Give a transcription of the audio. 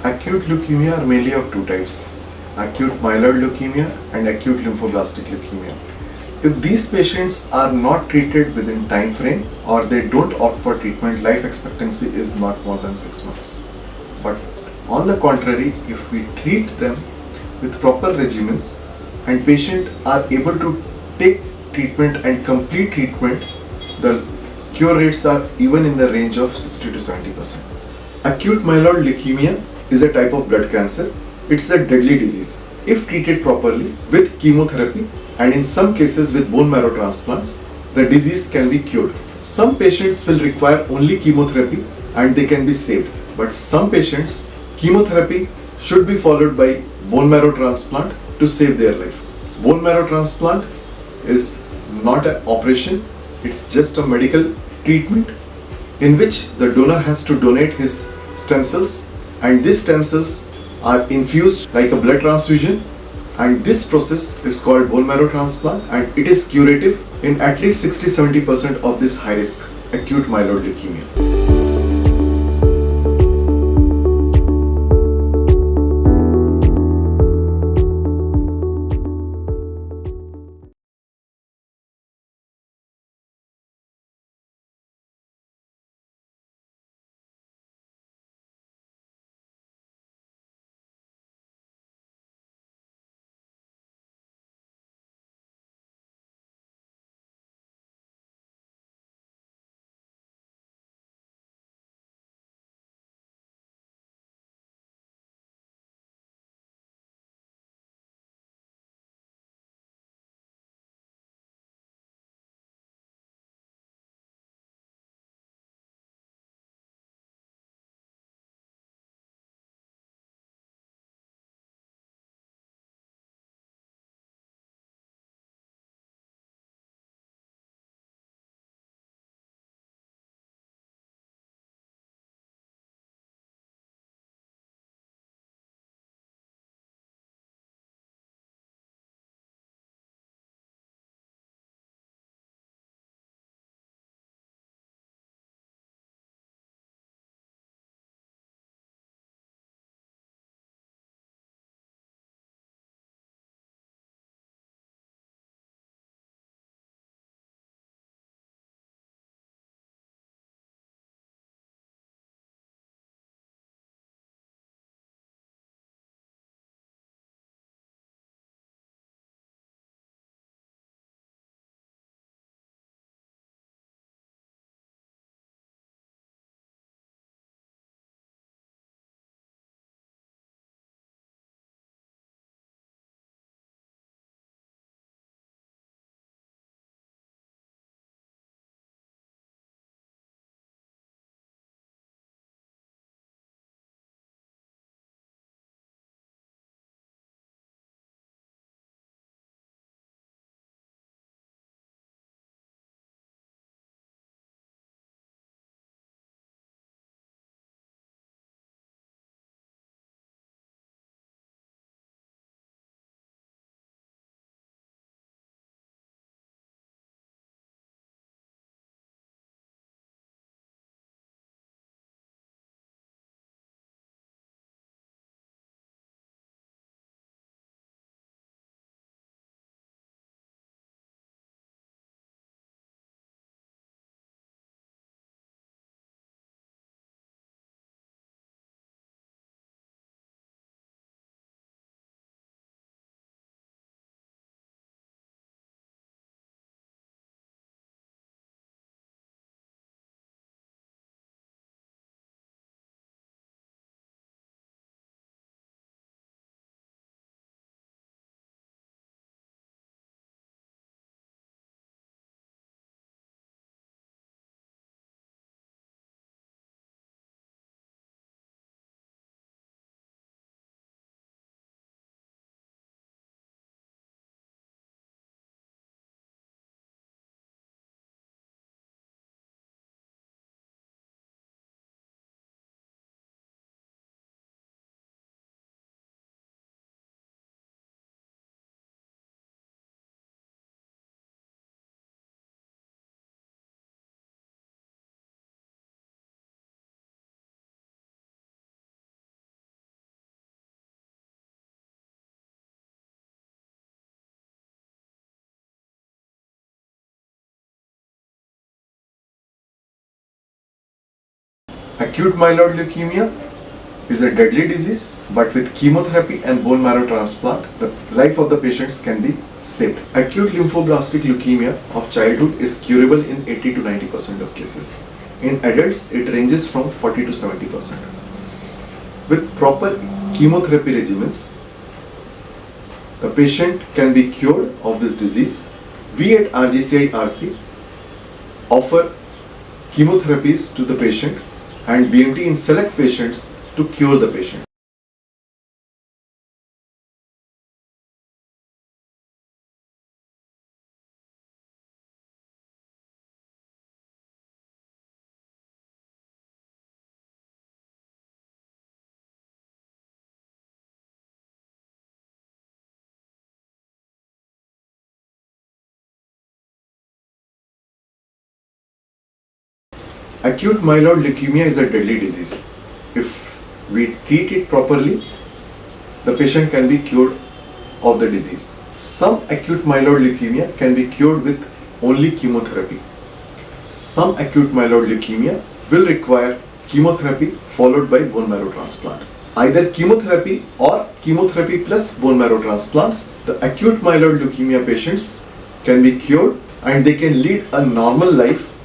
Acute leukemia are mainly of two types, acute myeloid leukemia and acute lymphoblastic leukemia. If these patients are not treated within time frame or they don't opt for treatment, life expectancy is not more than 6 months. But on the contrary, if we treat them with proper regimens and patients are able to take treatment and complete treatment, the cure rates are even in the range of 60 to 70%. Acute myeloid leukemia is a type of blood cancer. It's a deadly disease. If treated properly with chemotherapy and in some cases with bone marrow transplants, the disease can be cured. Some patients will require only chemotherapy and they can be saved. But some patients, chemotherapy should be followed by bone marrow transplant to save their life. Bone marrow transplant is not an operation, it's just a medical treatment in which the donor has to donate his stem cells, and these stem cells are infused like a blood transfusion, and this process is called bone marrow transplant, and it is curative in at least 60-70% of this high risk acute myeloid leukemia. Acute myeloid leukemia is a deadly disease, but with chemotherapy and bone marrow transplant, the life of the patients can be saved. Acute lymphoblastic leukemia of childhood is curable in 80 to 90% of cases. In adults, it ranges from 40 to 70%. With proper chemotherapy regimens, the patient can be cured of this disease. We at RGCI-RC offer chemotherapies to the patient and BMT in select patients to cure the patient. Acute myeloid leukemia is a deadly disease. If we treat it properly, the patient can be cured of the disease. Some acute myeloid leukemia can be cured with only chemotherapy. Some acute myeloid leukemia will require chemotherapy followed by bone marrow transplant. Either chemotherapy or chemotherapy plus bone marrow transplants, the acute myeloid leukemia patients can be cured and they can lead a normal life